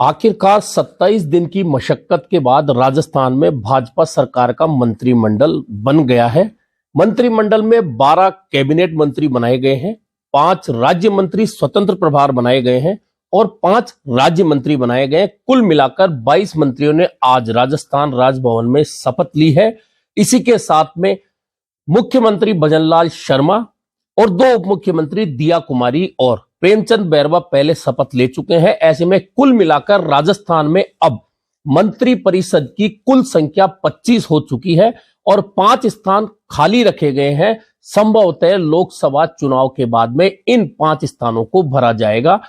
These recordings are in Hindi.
आखिरकार 27 दिन की मशक्कत के बाद राजस्थान में भाजपा सरकार का मंत्रिमंडल बन गया है। मंत्रिमंडल में 12 कैबिनेट मंत्री बनाए गए हैं, 5 राज्य मंत्री स्वतंत्र प्रभार बनाए गए हैं और 5 राज्य मंत्री बनाए गए हैं। कुल मिलाकर 22 मंत्रियों ने आज राजस्थान राजभवन में शपथ ली है। इसी के साथ में मुख्यमंत्री भजनलाल शर्मा और 2 उप मुख्यमंत्री दिया कुमारी और प्रेमचंद बैरवा पहले शपथ ले चुके हैं। ऐसे में कुल मिलाकर राजस्थान में अब मंत्री परिषद की कुल संख्या 25 हो चुकी है और 5 स्थान खाली रखे गए हैं। संभवतः लोकसभा चुनाव के बाद में इन 5 स्थानों को भरा जाएगा।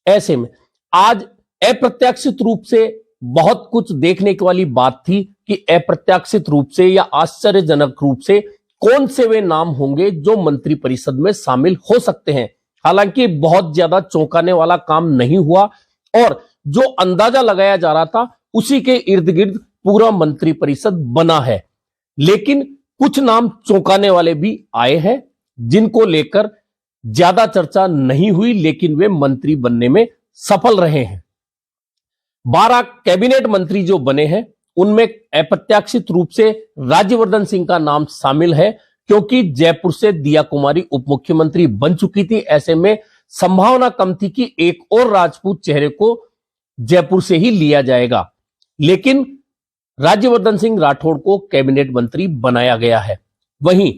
ऐसे में आज अप्रत्याशित रूप से बहुत कुछ देखने की वाली बात थी कि अप्रत्याशित रूप से या आश्चर्यजनक रूप से कौन से वे नाम होंगे जो मंत्री परिषद में शामिल हो सकते हैं। हालांकि बहुत ज्यादा चौंकाने वाला काम नहीं हुआ और जो अंदाजा लगाया जा रहा था उसी के इर्द गिर्द पूरा मंत्री परिषद बना है। लेकिन कुछ नाम चौंकाने वाले भी आए हैं जिनको लेकर ज्यादा चर्चा नहीं हुई, लेकिन वे मंत्री बनने में सफल रहे हैं। 12 कैबिनेट मंत्री जो बने हैं उनमें अप्रत्याशित रूप से राज्यवर्धन सिंह का नाम शामिल है, क्योंकि जयपुर से दिया कुमारी उप मुख्यमंत्री बन चुकी थी। ऐसे में संभावना कम थी कि एक और राजपूत चेहरे को जयपुर से ही लिया जाएगा, लेकिन राज्यवर्धन सिंह राठौड़ को कैबिनेट मंत्री बनाया गया है। वहीं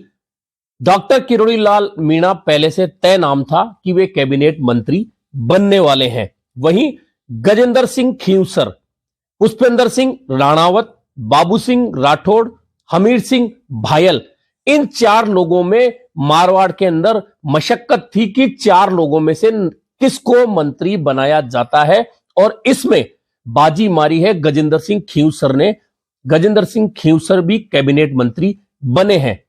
डॉक्टर किरोड़ी लाल मीणा पहले से तय नाम था कि वे कैबिनेट मंत्री बनने वाले हैं। वहीं गजेंद्र सिंह खींवसर, पुष्पेंद्र सिंह राणावत, बाबू सिंह राठौड़, हमीर सिंह भायल, इन 4 लोगों में मारवाड़ के अंदर मशक्कत थी कि 4 लोगों में से किसको मंत्री बनाया जाता है और इसमें बाजी मारी है गजेंद्र सिंह खींवसर ने। गजेंद्र सिंह खींवसर भी कैबिनेट मंत्री बने हैं।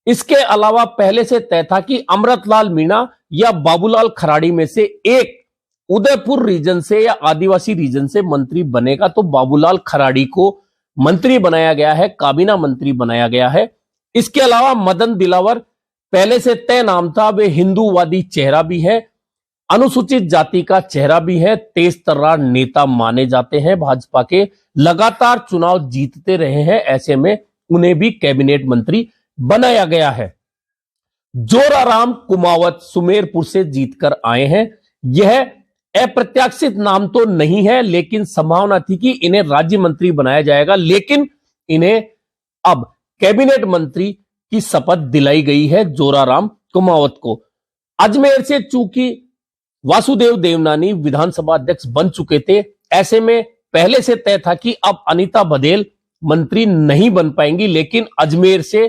इसके अलावा पहले से तय था कि अमृतलाल मीणा या बाबूलाल खराड़ी में से एक उदयपुर रीजन से या आदिवासी रीजन से मंत्री बनेगा, तो बाबूलाल खराड़ी को मंत्री बनाया गया है, काबीना मंत्री बनाया गया है। इसके अलावा मदन दिलावर पहले से तय नाम था, वे हिंदूवादी चेहरा भी है, अनुसूचित जाति का चेहरा भी है, तेज तर्रार नेता माने जाते हैं, भाजपा के लगातार चुनाव जीतते रहे हैं। ऐसे में उन्हें भी कैबिनेट मंत्री बनाया गया है। जोराराम कुमावत सुमेरपुर से जीतकर आए हैं। यह अप्रत्याशित नाम तो नहीं है, लेकिन संभावना थी कि इन्हें राज्य मंत्री बनाया जाएगा, लेकिन इन्हें अब कैबिनेट मंत्री की शपथ दिलाई गई है जोराराम कुमावत को। अजमेर से चूंकि वासुदेव देवनानी विधानसभा अध्यक्ष बन चुके थे, ऐसे में पहले से तय था कि अब अनीता बघेल मंत्री नहीं बन पाएंगी, लेकिन अजमेर से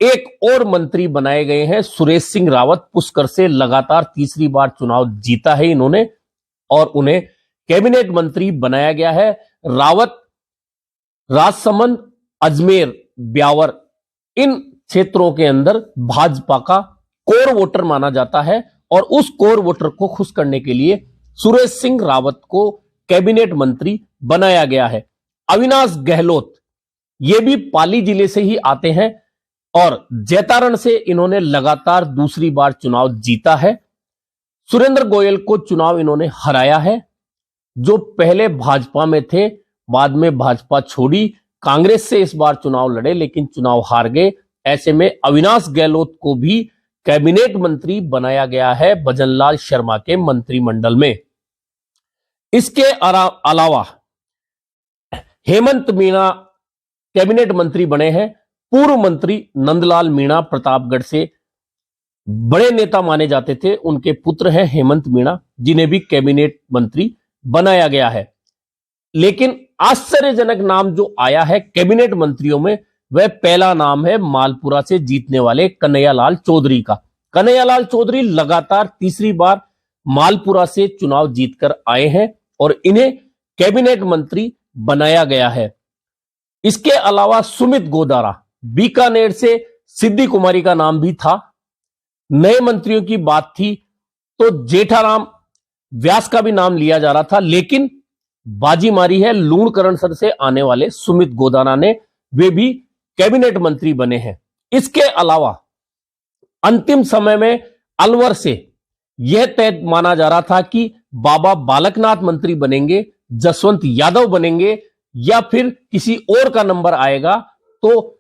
एक और मंत्री बनाए गए हैं, सुरेश सिंह रावत। पुष्कर से लगातार तीसरी बार चुनाव जीता है इन्होंने और उन्हें कैबिनेट मंत्री बनाया गया है। रावत राजसमंद, अजमेर, ब्यावर, इन क्षेत्रों के अंदर भाजपा का कोर वोटर माना जाता है और उस कोर वोटर को खुश करने के लिए सुरेश सिंह रावत को कैबिनेट मंत्री बनाया गया है। अविनाश गहलोत ये भी पाली जिले से ही आते हैं और जैतारण से इन्होंने लगातार दूसरी बार चुनाव जीता है। सुरेंद्र गोयल को चुनाव इन्होंने हराया है, जो पहले भाजपा में थे, बाद में भाजपा छोड़ी, कांग्रेस से इस बार चुनाव लड़े लेकिन चुनाव हार गए। ऐसे में अविनाश गहलोत को भी कैबिनेट मंत्री बनाया गया है भजनलाल शर्मा के मंत्रिमंडल में। इसके अलावा हेमंत मीणा कैबिनेट मंत्री बने हैं। पूर्व मंत्री नंदलाल मीणा प्रतापगढ़ से बड़े नेता माने जाते थे, उनके पुत्र हैं हेमंत मीणा, जिन्हें भी कैबिनेट मंत्री बनाया गया है। लेकिन आश्चर्यजनक नाम जो आया है कैबिनेट मंत्रियों में, वह पहला नाम है मालपुरा से जीतने वाले कन्हैयालाल चौधरी का। कन्हैयालाल चौधरी लगातार तीसरी बार मालपुरा से चुनाव जीतकर आए हैं और इन्हें कैबिनेट मंत्री बनाया गया है। इसके अलावा सुमित गोदारा, बीकानेर से सिद्धि कुमारी का नाम भी था। नए मंत्रियों की बात थी तो जेठाराम व्यास का भी नाम लिया जा रहा था, लेकिन बाजी मारी है लूणकरणसर से आने वाले सुमित गोदारा ने, वे भी कैबिनेट मंत्री बने हैं। इसके अलावा अंतिम समय में अलवर से यह तय माना जा रहा था कि बाबा बालकनाथ मंत्री बनेंगे, जसवंत यादव बनेंगे या फिर किसी और का नंबर आएगा, तो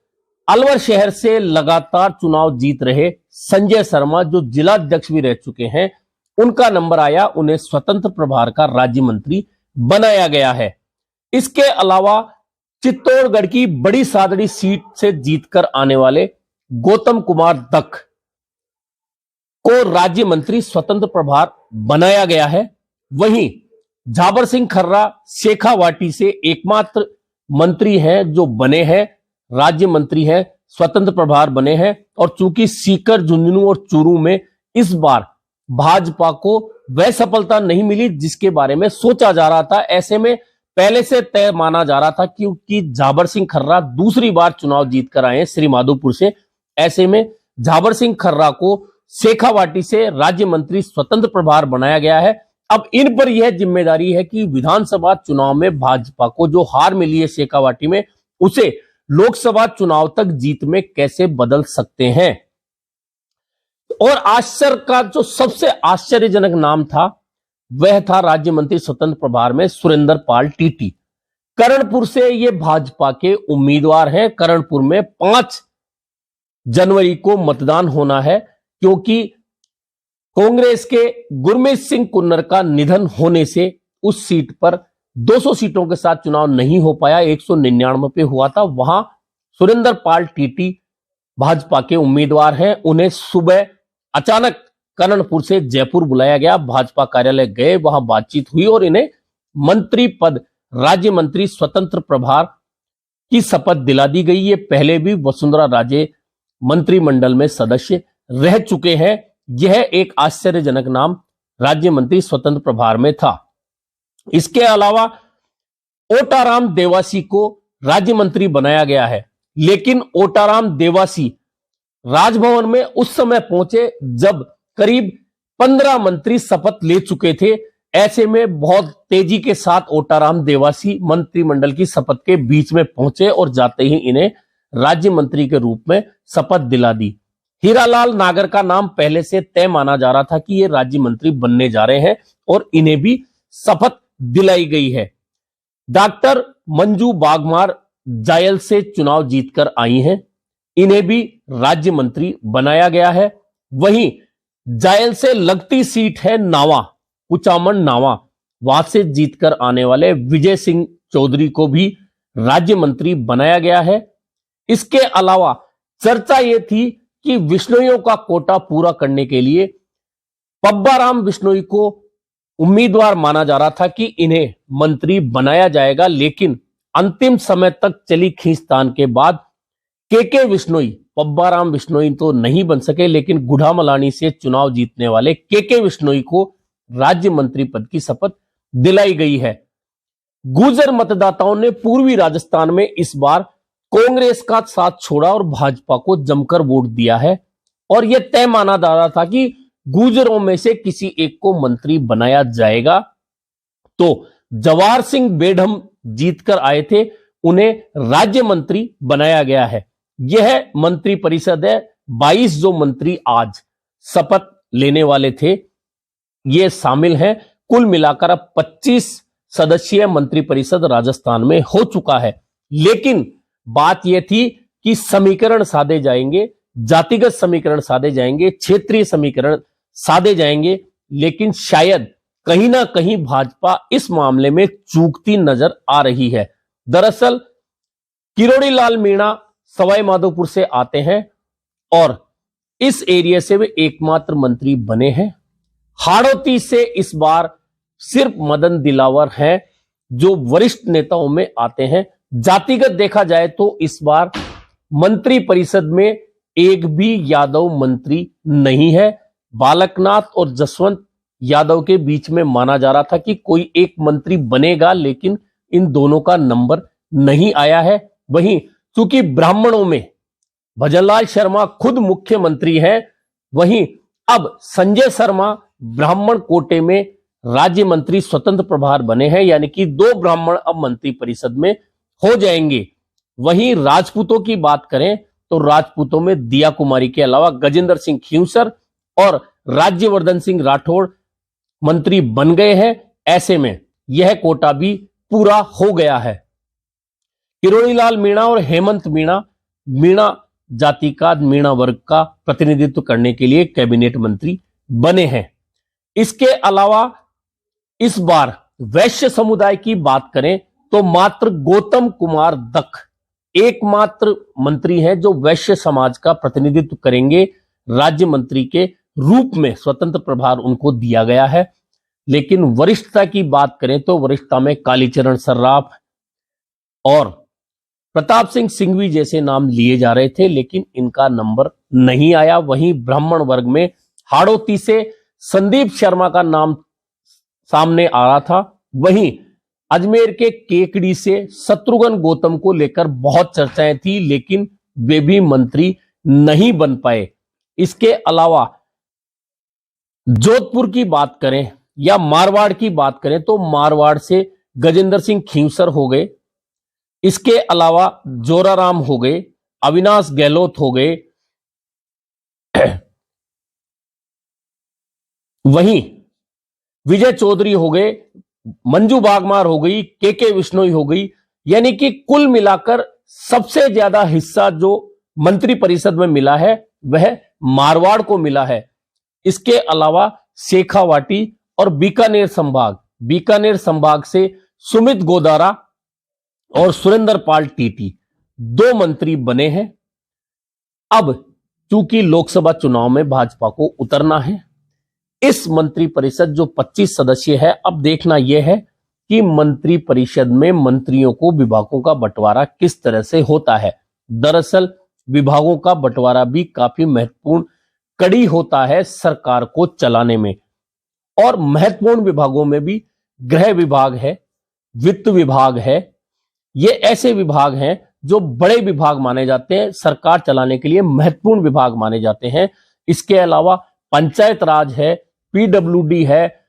अलवर शहर से लगातार चुनाव जीत रहे संजय शर्मा, जो जिला अध्यक्ष भी रह चुके हैं, उनका नंबर आया, उन्हें स्वतंत्र प्रभार का राज्य मंत्री बनाया गया है। इसके अलावा चित्तौड़गढ़ की बड़ी सादड़ी सीट से जीतकर आने वाले गौतम कुमार दत्त को राज्य मंत्री स्वतंत्र प्रभार बनाया गया है। वहीं झाबर सिंह खर्रा शेखावाटी से एकमात्र मंत्री हैं जो बने हैं, राज्य मंत्री हैं, स्वतंत्र प्रभार बने हैं। और चूंकि सीकर, झुंझुनू और चूरू में इस बार भाजपा को वह सफलता नहीं मिली जिसके बारे में सोचा जा रहा था, ऐसे में पहले से तय माना जा रहा था क्योंकि झाबर सिंह खर्रा दूसरी बार चुनाव जीतकर आए हैं श्री माधोपुर से। ऐसे में झाबर सिंह खर्रा को शेखावाटी से राज्य मंत्री स्वतंत्र प्रभार बनाया गया है। अब इन पर यह जिम्मेदारी है कि विधानसभा चुनाव में भाजपा को जो हार मिली है शेखावाटी में, उसे लोकसभा चुनाव तक जीत में कैसे बदल सकते हैं। और आश्चर्य का जो सबसे आश्चर्यजनक नाम था वह था राज्य मंत्री स्वतंत्र प्रभार में सुरेंद्र पाल टीटी। करणपुर से ये भाजपा के उम्मीदवार हैं। करणपुर में 5 जनवरी को मतदान होना है क्योंकि कांग्रेस के गुरमीत सिंह कुन्नर का निधन होने से उस सीट पर 200 सीटों के साथ चुनाव नहीं हो पाया, 199 पे हुआ था। वहां सुरेंद्र पाल टीटी भाजपा के उम्मीदवार हैं। उन्हें सुबह अचानक करणपुर से जयपुर बुलाया गया, भाजपा कार्यालय गए, वहां बातचीत हुई और इन्हें मंत्री पद, राज्य मंत्री स्वतंत्र प्रभार की शपथ दिला दी गई। ये पहले भी वसुंधरा राजे मंत्रिमंडल में सदस्य रह चुके हैं। यह एक आश्चर्यजनक नाम राज्य मंत्री स्वतंत्र प्रभार में था। इसके अलावा ओटाराम देवासी को राज्य मंत्री बनाया गया है, लेकिन ओटाराम देवासी राजभवन में उस समय पहुंचे जब करीब 15 मंत्री शपथ ले चुके थे। ऐसे में बहुत तेजी के साथ ओटाराम देवासी मंत्रिमंडल की शपथ के बीच में पहुंचे और जाते ही इन्हें राज्य मंत्री के रूप में शपथ दिला दी। हीरालाल नागर का नाम पहले से तय माना जा रहा था कि ये राज्य मंत्री बनने जा रहे हैं और इन्हें भी शपथ दिलाई गई है। डॉक्टर मंजू बागमार जायल से चुनाव जीतकर आई हैं, इन्हें भी राज्य मंत्री बनाया गया है। वहीं जायल से लगती सीट है नावा, कुचामन नावा, वहां से जीतकर आने वाले विजय सिंह चौधरी को भी राज्य मंत्री बनाया गया है। इसके अलावा चर्चा यह थी कि विश्नोइयों का कोटा पूरा करने के लिए पब्बाराम विश्नोई को उम्मीदवार माना जा रहा था कि इन्हें मंत्री बनाया जाएगा, लेकिन अंतिम समय तक चली खींचतान के बाद के विश्नोई, पब्बाराम विश्नोई तो नहीं बन सके, लेकिन गुढ़ामलानी से चुनाव जीतने वाले के विश्नोई को राज्य मंत्री पद की शपथ दिलाई गई है। गुर्जर मतदाताओं ने पूर्वी राजस्थान में इस बार कांग्रेस का साथ छोड़ा और भाजपा को जमकर वोट दिया है और यह तय माना जा रहा था कि गुर्जरों में से किसी एक को मंत्री बनाया जाएगा। तो जवाहर सिंह बेढम जीतकर आए थे, उन्हें राज्य मंत्री बनाया गया है। यह मंत्री परिषद है। 22 जो मंत्री आज शपथ लेने वाले थे ये शामिल हैं। कुल मिलाकर अब 25 सदस्यीय मंत्री परिषद राजस्थान में हो चुका है। लेकिन बात यह थी कि समीकरण साधे जाएंगे, जातिगत समीकरण साधे जाएंगे, क्षेत्रीय समीकरण साधे जाएंगे, लेकिन शायद कहीं ना कहीं भाजपा इस मामले में चूकती नजर आ रही है। दरअसल किरोड़ी लाल मीणा सवाई माधोपुर से आते हैं और इस एरिया से वे एकमात्र मंत्री बने हैं। हाड़ौती से इस बार सिर्फ मदन दिलावर हैं जो वरिष्ठ नेताओं में आते हैं। जातिगत देखा जाए तो इस बार मंत्री परिषद में एक भी यादव मंत्री नहीं है। बालकनाथ और जसवंत यादव के बीच में माना जा रहा था कि कोई एक मंत्री बनेगा, लेकिन इन दोनों का नंबर नहीं आया है। वहीं चूंकि ब्राह्मणों में भजनलाल शर्मा खुद मुख्यमंत्री हैं, वहीं अब संजय शर्मा ब्राह्मण कोटे में राज्य मंत्री स्वतंत्र प्रभार बने हैं, यानी कि 2 ब्राह्मण अब मंत्री परिषद में हो जाएंगे। वहीं राजपूतों की बात करें तो राजपूतों में दिया कुमारी के अलावा गजेंद्र सिंह खींवसर और राज्यवर्धन सिंह राठौड़ मंत्री बन गए हैं। ऐसे में यह कोटा भी पूरा हो गया है। किरोड़ीलाल मीणा और हेमंत मीणा मीणा जाति का, मीणा वर्ग का प्रतिनिधित्व करने के लिए कैबिनेट मंत्री बने हैं। इसके अलावा इस बार वैश्य समुदाय की बात करें तो मात्र गौतम कुमार दत्त एकमात्र मंत्री हैं जो वैश्य समाज का प्रतिनिधित्व करेंगे। राज्य मंत्री के रूप में स्वतंत्र प्रभार उनको दिया गया है। लेकिन वरिष्ठता की बात करें तो वरिष्ठता में कालीचरण सर्राफ और प्रताप सिंह सिंघवी जैसे नाम लिए जा रहे थे, लेकिन इनका नंबर नहीं आया। वहीं ब्राह्मण वर्ग में हाड़ौती से संदीप शर्मा का नाम सामने आ रहा था। वहीं अजमेर के केकड़ी से शत्रुघ्न गौतम को लेकर बहुत चर्चाएं थी, लेकिन वे भी मंत्री नहीं बन पाए। इसके अलावा जोधपुर की बात करें या मारवाड़ की बात करें तो मारवाड़ से गजेंद्र सिंह खींवसर हो गए। इसके अलावा जोराराम हो गए, अविनाश गहलोत हो गए। वहीं विजय चौधरी हो गए, मंजू बागमार हो गई, के विश्नोई हो गई। यानी कि कुल मिलाकर सबसे ज्यादा हिस्सा जो मंत्री परिषद में मिला है वह मारवाड़ को मिला है। इसके अलावा शेखावाटी और बीकानेर संभाग से सुमित गोदारा और सुरेंद्र पाल टीटी 2 मंत्री बने हैं। अब चूंकि लोकसभा चुनाव में भाजपा को उतरना है, इस मंत्री परिषद जो 25 सदस्य है, अब देखना यह है कि मंत्री परिषद में मंत्रियों को विभागों का बंटवारा किस तरह से होता है। दरअसल विभागों का बंटवारा भी काफी महत्वपूर्ण कड़ी होता है सरकार को चलाने में। और महत्वपूर्ण विभागों में भी गृह विभाग है, वित्त विभाग है। ये ऐसे विभाग हैं जो बड़े विभाग माने जाते हैं, सरकार चलाने के लिए महत्वपूर्ण विभाग माने जाते हैं। इसके अलावा पंचायत राज है, पीडब्ल्यूडी है,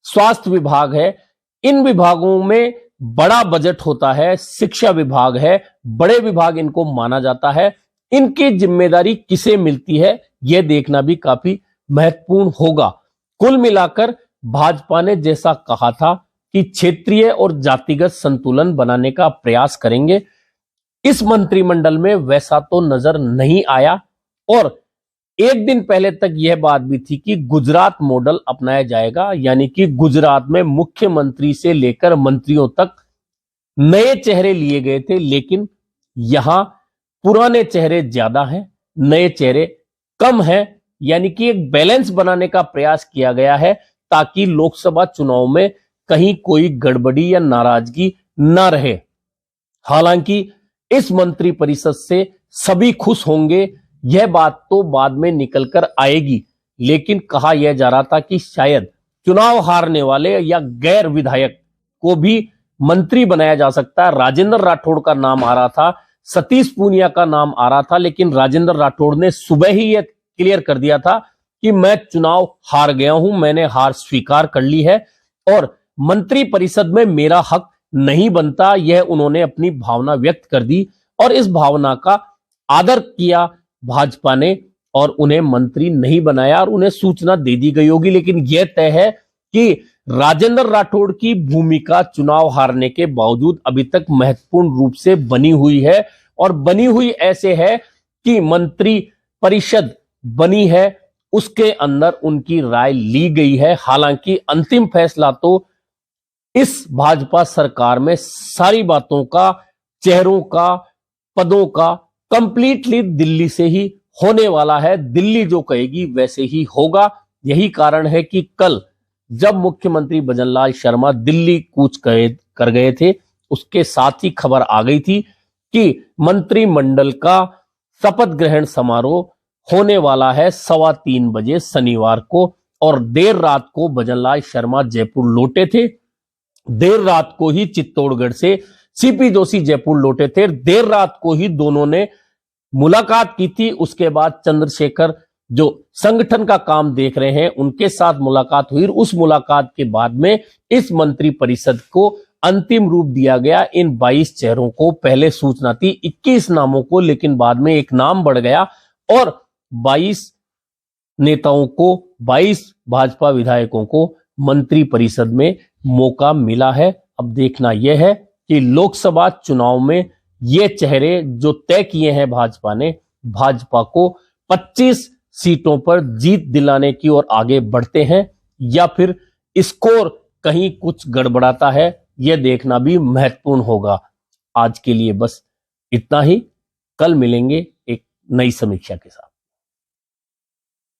स्वास्थ्य विभाग है। इन विभागों में बड़ा बजट होता है। शिक्षा विभाग है, बड़े विभाग इनको माना जाता है। इनकी जिम्मेदारी किसे मिलती है यह देखना भी काफी महत्वपूर्ण होगा। कुल मिलाकर भाजपा ने जैसा कहा था कि क्षेत्रीय और जातिगत संतुलन बनाने का प्रयास करेंगे, इस मंत्रिमंडल में वैसा तो नजर नहीं आया। और एक दिन पहले तक यह बात भी थी कि गुजरात मॉडल अपनाया जाएगा, यानी कि गुजरात में मुख्यमंत्री से लेकर मंत्रियों तक नए चेहरे लिए गए थे। लेकिन यहां पुराने चेहरे ज्यादा हैं, नए चेहरे कम हैं। यानी कि एक बैलेंस बनाने का प्रयास किया गया है ताकि लोकसभा चुनाव में कहीं कोई गड़बड़ी या नाराजगी ना रहे। हालांकि इस मंत्री परिषद से सभी खुश होंगे, यह बात तो बाद में निकलकर आएगी। लेकिन कहा यह जा रहा था कि शायद चुनाव हारने वाले या गैर विधायक को भी मंत्री बनाया जा सकता है। राजेंद्र राठौड़ का नाम आ रहा था, सतीश पूनिया का नाम आ रहा था, लेकिन राजेंद्र राठौड़ ने सुबह ही यह क्लियर कर दिया था कि मैं चुनाव हार गया हूं, मैंने हार स्वीकार कर ली है और मंत्री परिषद में मेरा हक नहीं बनता। यह उन्होंने अपनी भावना व्यक्त कर दी और इस भावना का आदर किया भाजपा ने और उन्हें मंत्री नहीं बनाया और उन्हें सूचना दे दी गई होगी। लेकिन यह तय है कि राजेंद्र राठौड़ की भूमिका चुनाव हारने के बावजूद अभी तक महत्वपूर्ण रूप से बनी हुई है और बनी हुई ऐसे है कि मंत्री परिषद बनी है, उसके अंदर उनकी राय ली गई है। हालांकि अंतिम फैसला तो इस भाजपा सरकार में सारी बातों का, चेहरों का, पदों का कंप्लीटली दिल्ली से ही होने वाला है। दिल्ली जो कहेगी वैसे ही होगा। यही कारण है कि कल जब मुख्यमंत्री भजनलाल शर्मा दिल्ली कूच कर गए थे, उसके साथ ही खबर आ गई थी कि मंत्रिमंडल का शपथ ग्रहण समारोह होने वाला है 3:15 बजे शनिवार को। और देर रात को भजनलाल शर्मा जयपुर लौटे थे, देर रात को ही चित्तौड़गढ़ से सीपी जोशी जयपुर लौटे थे, देर रात को ही दोनों ने मुलाकात की थी। उसके बाद चंद्रशेखर जो संगठन का काम देख रहे हैं उनके साथ मुलाकात हुई। उस मुलाकात के बाद में इस मंत्री परिषद को अंतिम रूप दिया गया। इन 22 चेहरों को पहले सूचना थी 21 नामों को, लेकिन बाद में एक नाम बढ़ गया और 22 नेताओं को, 22 भाजपा विधायकों को मंत्री परिषद में मौका मिला है। अब देखना यह है कि लोकसभा चुनाव में ये चेहरे जो तय किए हैं भाजपा ने, भाजपा को 25 सीटों पर जीत दिलाने की ओर आगे बढ़ते हैं या फिर स्कोर कहीं कुछ गड़बड़ाता है, यह देखना भी महत्वपूर्ण होगा। आज के लिए बस इतना ही। कल मिलेंगे एक नई समीक्षा के साथ।